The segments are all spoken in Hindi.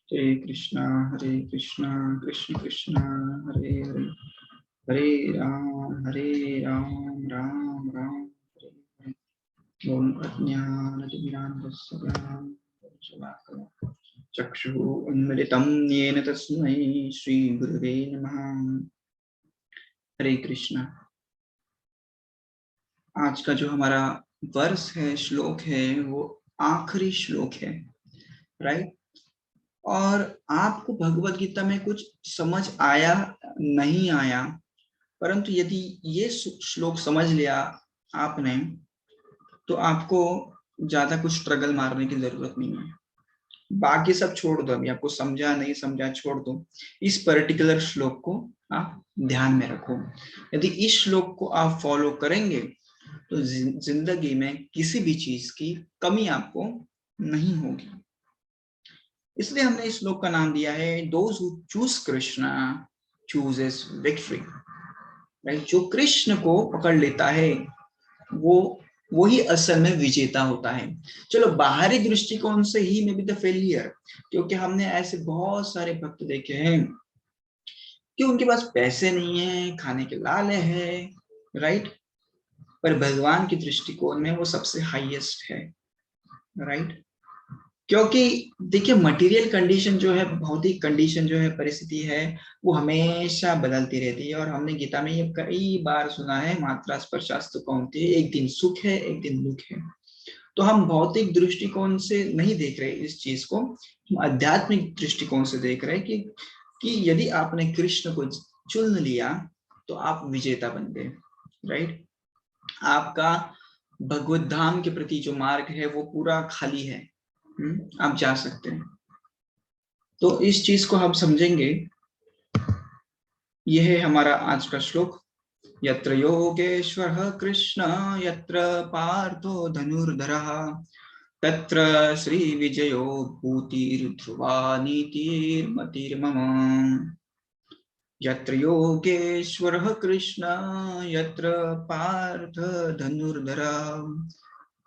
हरे कृष्णा कृष्ण कृष्ण हरे हरे, हरे राम राम राम हरे हरे। ओम अज्ञानतिमिरान्धस्य ज्ञानञ्जनशलाकया चक्षुः उन्मिलितं येन तस्मै श्रीगुरुवे नमः। हरे कृष्णा। आज का जो हमारा वर्ष है, श्लोक है, वो आखिरी श्लोक है, राइट। और आपको भगवत गीता में कुछ समझ आया नहीं आया, परंतु यदि ये श्लोक समझ लिया आपने, तो आपको ज्यादा कुछ स्ट्रगल मारने की जरूरत नहीं है। बाकी सब छोड़ दो, अभी आपको समझा नहीं समझा छोड़ दो, इस पर्टिकुलर श्लोक को आप ध्यान में रखो। यदि इस श्लोक को आप फॉलो करेंगे तो जिंदगी में किसी भी चीज की कमी आपको नहीं होगी। इसलिए हमने इस श्लोक का नाम दिया है those who choose Krishna chooses victory. Right, जो कृष्ण को पकड़ लेता है वो ही असल में विजेता होता है। चलो बाहरी दृष्टिकोण से ही मे बी द फेलियर, क्योंकि हमने ऐसे बहुत सारे भक्त देखे हैं कि उनके पास पैसे नहीं है, खाने के लाले हैं, राइट, पर भगवान की दृष्टिकोण में वो सबसे हाईएस्ट है, राइट। क्योंकि देखिए मटेरियल कंडीशन जो है, भौतिक कंडीशन जो है, परिस्थिति है, वो हमेशा बदलती रहती है। और हमने गीता में ये कई बार सुना है, मात्रा स्पर्शास्तु कौन्तेय, एक दिन सुख है एक दिन दुख है। तो हम भौतिक दृष्टिकोण से नहीं देख रहे इस चीज को, हम आध्यात्मिक दृष्टिकोण से देख रहे हैं कि यदि आपने कृष्ण को चुन लिया तो आप विजेता बन गए, राइट। आपका भगवत धाम के प्रति जो मार्ग है वो पूरा खाली है, आप जा सकते हैं। तो इस चीज को हम समझेंगे। यह है हमारा आज का श्लोक। यत्र योगेश्वरः कृष्ण यत्र पार्थो धनुर्धरः तत्र श्री विजयो भूतिर्ध्रुवा नीतिर्मतिर्मम। यत्र योगेश्वरः कृष्ण यत्र पार्थ धनुर्धरः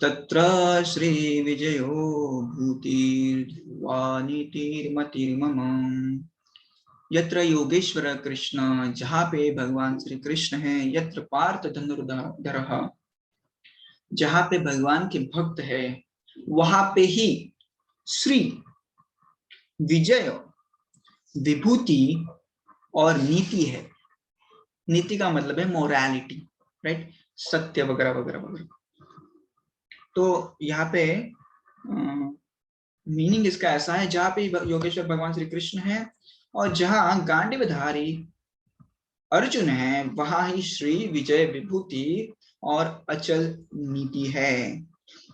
तत्र श्री विजयो भूतिर्ध्रुवा नीतिर्मतिर्मम। यत्र योगेश्वर कृष्ण, जहाँ पे भगवान श्री कृष्ण है, यत्र पार्थ धनुर्धरः, जहाँ पे भगवान के भक्त है, वहां पे ही श्री विजय विभूति और नीति है। नीति का मतलब है मोरालिटी, राइट, सत्य वगैरह वगैरह वगैरह। तो यहाँ पे मीनिंग इसका ऐसा है, जहाँ पे योगेश्वर भगवान श्री कृष्ण है और जहाँ गांडीवधारी अर्जुन है, वहां ही श्री विजय विभूति और अचल नीति है।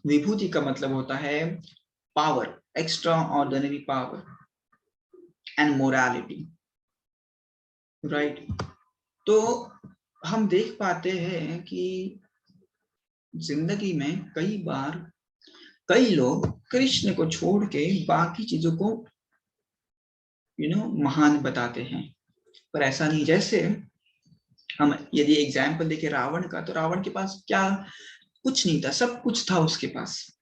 विभूति का मतलब होता है power, extra ordinary power and morality, right. तो हम देख पाते हैं कि जिंदगी में कई बार कई लोग कृष्ण को छोड़ के बाकी चीजों को महान बताते हैं, पर ऐसा नहीं। जैसे हम यदि एग्जाम्पल देखें रावण का, तो रावण के पास क्या कुछ नहीं था, सब कुछ था उसके पास,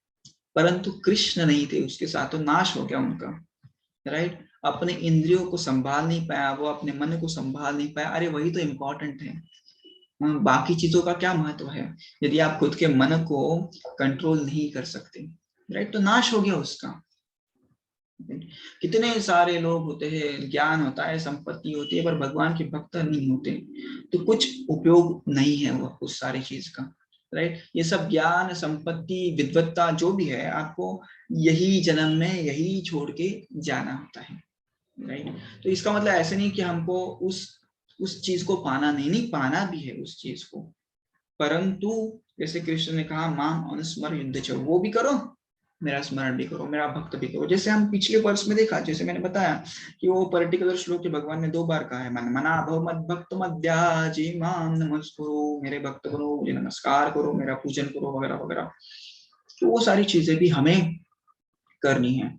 परंतु कृष्ण नहीं थे उसके साथ, तो नाश हो गया उनका, राइट। अपने इंद्रियों को संभाल नहीं पाया, वो अपने मन को संभाल नहीं पाया। अरे वही तो इम्पोर्टेंट है, बाकी चीजों का क्या महत्व है यदि आप खुद के मन को कंट्रोल नहीं कर सकते, राइट। तो नाश हो गया उसका। कितने सारे लोग होते हैं, ज्ञान होता है, संपत्ति होती है, पर भगवान के भक्त नहीं होते, तो कुछ उपयोग नहीं है वो उस सारी चीज का, राइट। ये सब ज्ञान, संपत्ति, विद्वत्ता जो भी है, आपको यही जन्म में यही छोड़ के जाना होता है, राइट। तो इसका मतलब ऐसे नहीं कि हमको उस चीज को पाना नहीं पाना भी है उस चीज को, परंतु जैसे कृष्ण ने कहा माम अनुस्मर युद्ध च, वो भी करो, मेरा स्मरण भी करो, मेरा भक्त भी करो। जैसे हम पिछले वर्ष में देखा, जैसे मैंने बताया कि वो पर्टिकुलर श्लोक के भगवान ने 2 बार कहा है, मन मना भव मद भक्त मध्याजी माम नमस्कुरु, मेरे भक्त बनो, मुझे नमस्कार करो, मेरा पूजन करो वगैरह वगैरह। तो वो सारी चीजें भी हमें करनी है।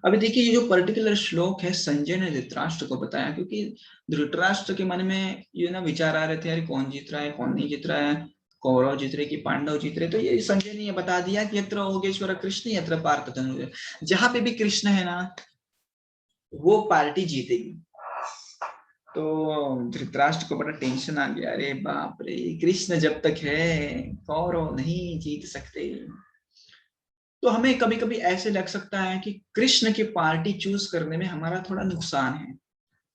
अभी देखिए ये जो पर्टिकुलर श्लोक है, संजय ने धृतराष्ट्र को बताया, क्योंकि धृतराष्ट्र के मन में ये ना विचार आ रहे थे, यार कौन जीत रहा है कौन नहीं जीत रहा है, कौरव जीत रहे कि पांडव जीत रहे। तो ये संजय ने ये बता दिया कि यत्र योगेश्वर कृष्ण यत्र पार्थ धनुर्धर, जहां पे भी कृष्ण है ना, वो पार्टी जीतेगी। तो धृतराष्ट्र को बड़ा टेंशन आ गया, अरे बाप रे, कृष्ण जब तक है कौरव नहीं जीत सकते। तो हमें कभी कभी ऐसे लग सकता है कि कृष्ण की पार्टी चूज करने में हमारा थोड़ा नुकसान है,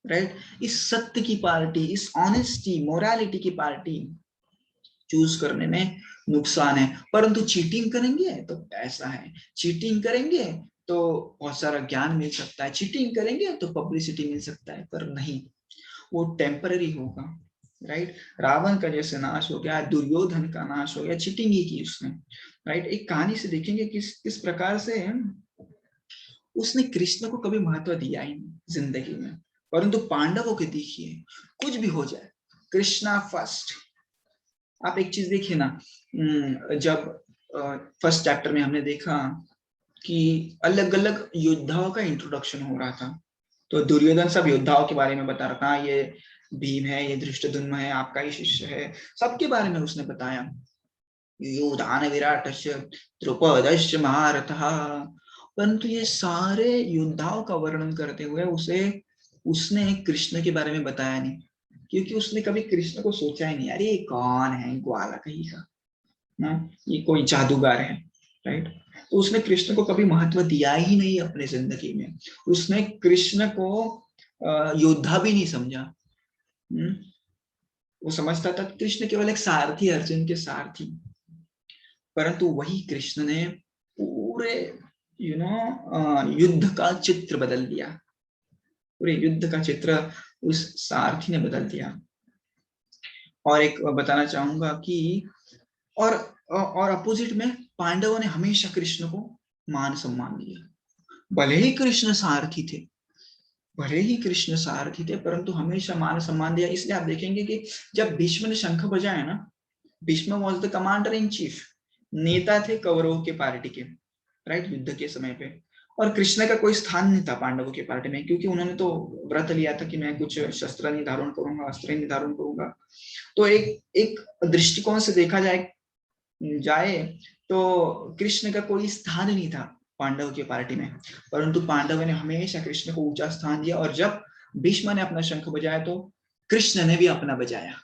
राइट। इस सत्य की पार्टी, इस ऑनेस्टी मोरालिटी की पार्टी चूज करने में नुकसान है। परंतु चीटिंग करेंगे तो पैसा है, चीटिंग करेंगे तो बहुत सारा ज्ञान मिल सकता है, चीटिंग करेंगे तो पब्लिसिटी मिल सकता है, पर नहीं, वो टेम्पररी होगा, राइट। रावण का जैसे नाश हो गया, दुर्योधन का नाश हो गया, चीटिंग ही की उसने, राइट। एक कहानी से देखेंगे किस प्रकार से उसने कृष्ण को कभी महत्व दिया ही नहीं जिंदगी में। परंतु पांडवों के देखिए, कुछ भी हो जाए कृष्णा फर्स्ट। आप एक चीज देखिए ना, जब फर्स्ट चैप्टर में हमने देखा कि अलग अलग योद्धाओं का इंट्रोडक्शन हो रहा था, तो दुर्योधन सब योद्धाओं के बारे में बता रहा था, ये भीम है, ये धृष्टद्युम्न है, आपका ही शिष्य है, सबके बारे में उसने बताया। योधान विराटश्च द्रुपदश्च महारथः। परंतु ये सारे योद्धाओं का वर्णन करते हुए उसने कृष्ण के बारे में बताया नहीं, क्योंकि उसने कभी कृष्ण को सोचा ही नहीं, अरे ये कौन है, ग्वाला कहीं का ना, ये कोई जादूगर है, राइट। तो उसने कृष्ण को कभी महत्व दिया ही नहीं अपने जिंदगी में। उसने कृष्ण को योद्धा भी नहीं समझा। वो समझता था कृष्ण केवल एक सारथी, अर्जुन के सारथी। परंतु वही कृष्ण ने पूरे युद्ध का चित्र बदल दिया, पूरे युद्ध का चित्र उस सारथी ने बदल दिया। और एक बताना चाहूंगा कि और अपोजिट में पांडवों ने हमेशा कृष्ण को मान सम्मान दिया। भले ही कृष्ण सारथी थे, भले ही कृष्ण सारथी थे, परंतु हमेशा मान सम्मान दिया। इसलिए आप देखेंगे कि जब भीष्म ने शंख बजाया ना, Bhishma was the commander in chief, नेता थे कौरवों के पार्टी के, राइट, युद्ध के समय पे। और कृष्ण का कोई स्थान नहीं था पांडवों की पार्टी में, क्योंकि उन्होंने तो व्रत लिया था कि मैं कुछ शस्त्र नहीं धारण करूंगा, अस्त्र नहीं धारण करूंगा। तो एक एक दृष्टिकोण से देखा जाए तो कृष्ण का कोई स्थान नहीं था पांडव की पार्टी में। परंतु पांडवों ने हमेशा कृष्ण को ऊंचा स्थान दिया, और जब भीष्म ने अपना शंख बजाया तो कृष्ण ने भी अपना बजाया,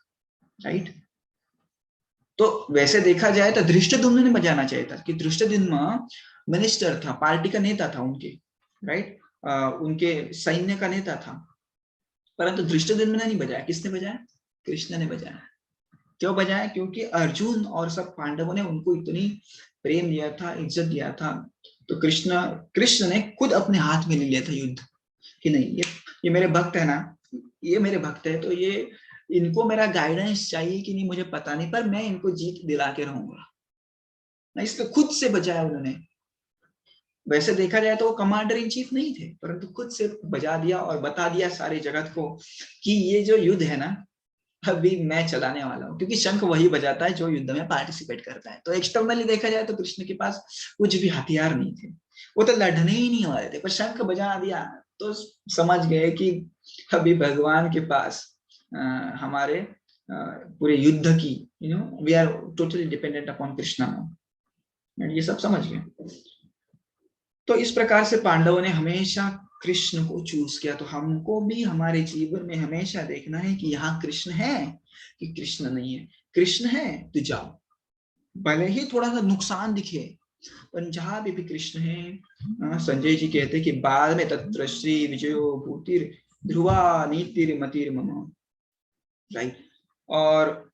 राइट। तो वैसे देखा जाए तो धृष्टद्युम्न ने बजाना चाहिए था, कि धृष्टद्युम्न मिनिस्टर था, पार्टी का नेता था उनके, राइट, उनके सैन्य का नेता था। परंतु धृष्टद्युम्न ने नहीं बजाया, किसने बजाया? कृष्ण ने बजाया। क्यों बजाया? क्योंकि अर्जुन और सब पांडवों ने उनको इतनी प्रेम दिया था, इज्जत दिया था। तो कृष्ण ने खुद अपने हाथ में ले लिया था युद्ध, कि नहीं, ये मेरे भक्त है ना, ये मेरे भक्त है, तो ये इनको मेरा गाइडेंस चाहिए कि नहीं मुझे पता नहीं, पर मैं इनको जीत दिला के रहूंगा ना, इसलिए खुद से बजाया उन्होंने। वैसे देखा जाए तो वो कमांडर इन चीफ नहीं थे, परंतु खुद से बजा दिया और बता दिया सारे जगत को कि ये जो युद्ध है ना, अभी मैं चलाने वाला हूँ। क्योंकि शंख वही बजाता है जो युद्ध में पार्टिसिपेट करता है। तो एक्सटर्नली देखा जाए तो कृष्ण के पास कुछ भी हथियार नहीं थे, वो तो लड़ने ही नहीं वाले थे, पर शंख बजा दिया तो समझ गए कि अभी भगवान के पास हमारे पूरे युद्ध की, we are totally dependent upon Krishna, ये सब समझ गए। तो इस प्रकार से पांडवों ने हमेशा कृष्ण को चूज किया। तो हमको भी हमारे जीवन में हमेशा देखना है कि यहाँ कृष्ण है कि कृष्ण नहीं है। कृष्ण है तो जाओ, भले ही थोड़ा सा नुकसान दिखे, पर जहां भी कृष्ण है, संजय जी कहते हैं कि बाद में तत्र श्री विजयो भूतिर ध्रुवा नीतिर मतिर मम, राइट। और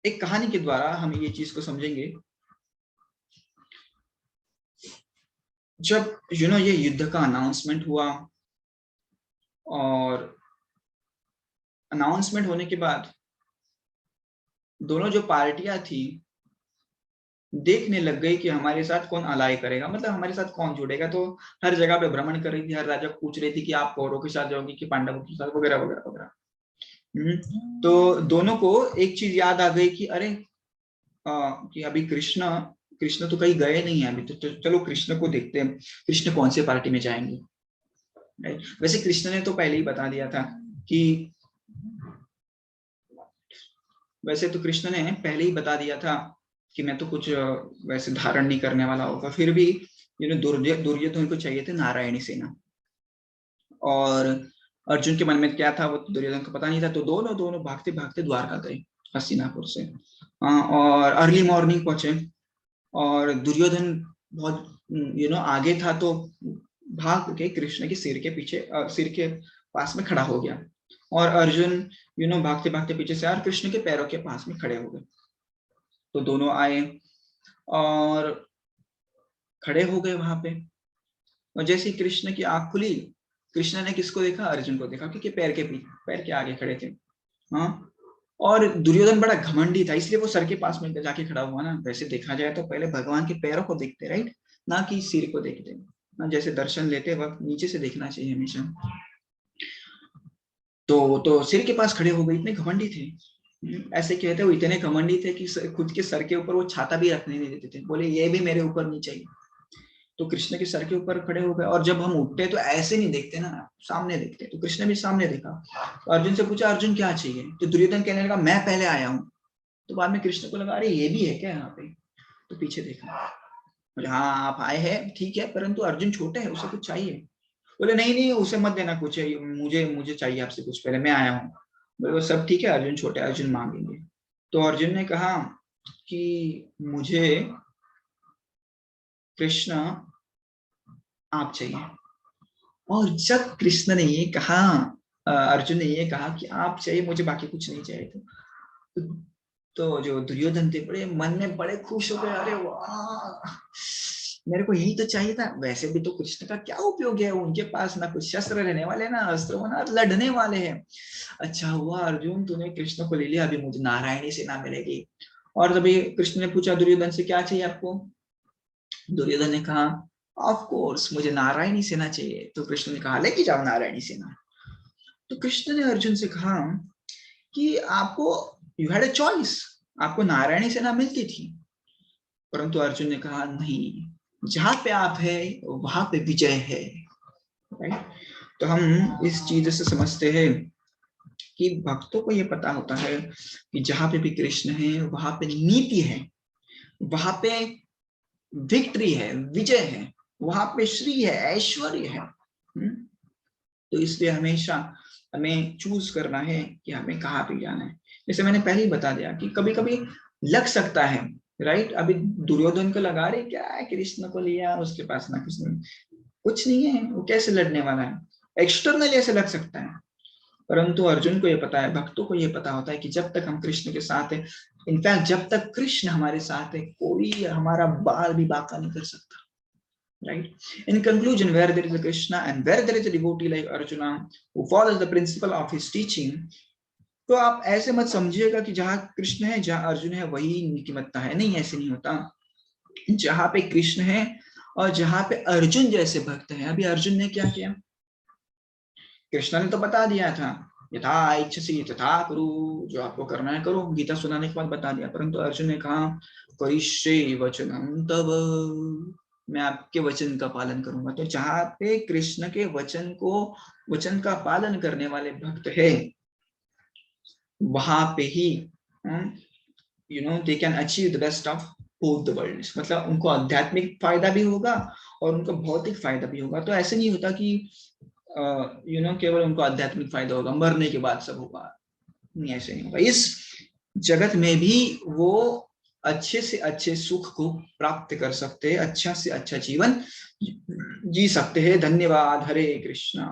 एक कहानी के द्वारा हम ये चीज को समझेंगे। जब ये युद्ध का अनाउंसमेंट हुआ, और अनाउंसमेंट होने के बाद दोनों जो पार्टियां थी देखने लग गई कि हमारे साथ कौन अलाय करेगा, मतलब हमारे साथ कौन जुड़ेगा। तो हर जगह पे भ्रमण कर रही थी, हर राजा पूछ रही थी कि आप कौरवों के साथ जाओगी कि पांडवों के साथ, वगैरह वगैरह वगैरह। तो दोनों को एक चीज याद आ गई कि अरे कि अभी कृष्ण कृष्ण तो कहीं गए नहीं है अभी, तो चलो कृष्ण को देखते हैं, कृष्ण कौन से पार्टी में जाएंगे, राइट। वैसे कृष्ण ने तो पहले ही बता दिया था कि वैसे तो कृष्ण ने पहले ही बता दिया था कि मैं तो कुछ वैसे धारण नहीं करने वाला होगा। फिर भी दुर्योधन को चाहिए थे नारायणी सेना, और अर्जुन के मन में क्या था वो दुर्योधन को पता नहीं था। तो दोनों भागते भागते द्वारका गए हस्तिनापुर से, और अर्ली मॉर्निंग पहुंचे। और दुर्योधन बहुत आगे था, तो भाग के कृष्ण के सिर के पीछे, सिर के पास में खड़ा हो गया। और अर्जुन भागते भागते पीछे से और कृष्ण के पैरों के पास में खड़े हो गए। तो दोनों आए और खड़े हो गए वहां पे। और जैसे ही कृष्ण की आंख खुली, कृष्ण ने किसको देखा? अर्जुन को देखा, क्योंकि पैर के आगे खड़े थे। हाँ, और दुर्योधन बड़ा घमंडी था, इसलिए वो सर के पास में जाके खड़ा हुआ ना। वैसे देखा जाए तो पहले भगवान के पैरों को देखते, राइट, ना कि सिर को देखते ना। जैसे दर्शन लेते वक्त नीचे से देखना चाहिए हमेशा। तो सिर के पास खड़े हो गए, इतने घमंडी थे। ऐसे कहते वो इतने घमंडी थे कि खुद के सर के ऊपर वो छाता भी रखने नहीं देते थे। बोले ये भी मेरे ऊपर नहीं चाहिए। तो कृष्ण के सर के ऊपर खड़े हो गए। और जब हम उठते तो ऐसे नहीं देखते ना, सामने देखते। तो कृष्ण भी सामने देखा। तो अर्जुन से पूछा, अर्जुन क्या चाहिए? तो दुर्योधन कहने लगा, मैं पहले आया हूँ। तो बाद में कृष्ण को लगा, अरे ये भी है क्या यहाँ पे? तो पीछे देखा, बोले हाँ आप आए हैं ठीक है, परंतु अर्जुन छोटे है, उसे कुछ चाहिए। बोले नहीं नहीं, उसे मत देना कुछ, मुझे मुझे चाहिए आपसे कुछ, पहले मैं आया हूँ। बोले वो सब ठीक है, अर्जुन छोटे, अर्जुन मांगेंगे। तो अर्जुन ने कहा कि मुझे कृष्ण आप चाहिए। और जब कृष्ण ने ये कहा, अर्जुन ने ये कहा कि आप चाहिए मुझे, बाकी कुछ नहीं चाहिए, तो जो दुर्योधन थे बड़े मन में बड़े खुश हो गए। अरे वाह, मेरे को यही तो चाहिए था। वैसे भी तो कृष्ण का क्या उपयोग है, उनके पास ना कुछ शस्त्र रहने वाले, ना अस्त्र, ना लड़ने वाले हैं। अच्छा हुआ अर्जुन तूने कृष्ण को ले लिया, अभी मुझे नारायणी सेना मिलेगी। और तभी कृष्ण ने पूछा दुर्योधन से, क्या चाहिए आपको? दुर्योधन ने कहा, ऑफ कोर्स मुझे नारायणी सेना चाहिए। तो कृष्ण ने कहा, लेके जाओ नारायणी सेना। तो कृष्ण ने अर्जुन से कहा कि आपको, यू हैड अ चॉइस, आपको नारायणी सेना मिलती थी। परंतु अर्जुन ने कहा, नहीं, जहां पे आप है वहां पे विजय है। राइट? तो हम इस चीज से समझते हैं कि भक्तों को ये पता होता है कि जहां पे भी कृष्ण है वहां पे नीति है, वहां पे विक्ट्री है, विजय है, वहां पे श्री है, ऐश्वर्य है। तो इसलिए हमेशा हमें चूज करना है कि हमें कहाँ पे जाना है। जैसे मैंने पहले ही बता दिया कि कभी कभी लग सकता है, राइट, अभी दुर्योधन को लगा रहे क्या है, कृष्ण को लिया, उसके पास ना कुछ नहीं है, वो कैसे लड़ने वाला है, एक्सटर्नल ऐसे लग सकता है। परंतु अर्जुन को ये पता है, भक्तों को ये पता होता है कि जब तक हम कृष्ण के साथ है, इनफैक्ट जब तक कृष्ण हमारे साथ है, कोई हमारा बाल भी बांका नहीं कर सकता। Right? In conclusion, where there is a Krishna and where there is a devotee like Arjuna who follows the principle of his teaching, तो आप ऐसे मत समझिएगा कि जहां कृष्ण है जहां अर्जुन है वही नीतिमत्ता है। नहीं, ऐसे नहीं होता। जहां पे कृष्ण है और जहां पे अर्जुन जैसे भक्त है। अभी अर्जुन ने क्या किया? कृष्ण ने तो बता दिया था, यथा इच्छसि तथा कुरु, जो आपको करना है करो, गीता सुनाने के बाद बता दिया। परंतु अर्जुन ने कहा, करिष्ये वचनं तव, मैं आपके वचन का पालन करूंगा। तो जहां पे कृष्ण के वचन का पालन करने वाले भक्त है, वहां पे ही they can achieve the best of both the worlds. मतलब उनको आध्यात्मिक फायदा भी होगा और उनको भौतिक फायदा भी होगा। तो ऐसे नहीं होता कि केवल उनको आध्यात्मिक फायदा होगा, मरने के बाद सब होगा। नहीं, ऐसे नहीं होगा। इस जगत में भी वो अच्छे से अच्छे सुख को प्राप्त कर सकते हैं, अच्छा से अच्छा जीवन जी सकते हैं। धन्यवाद। हरे कृष्णा।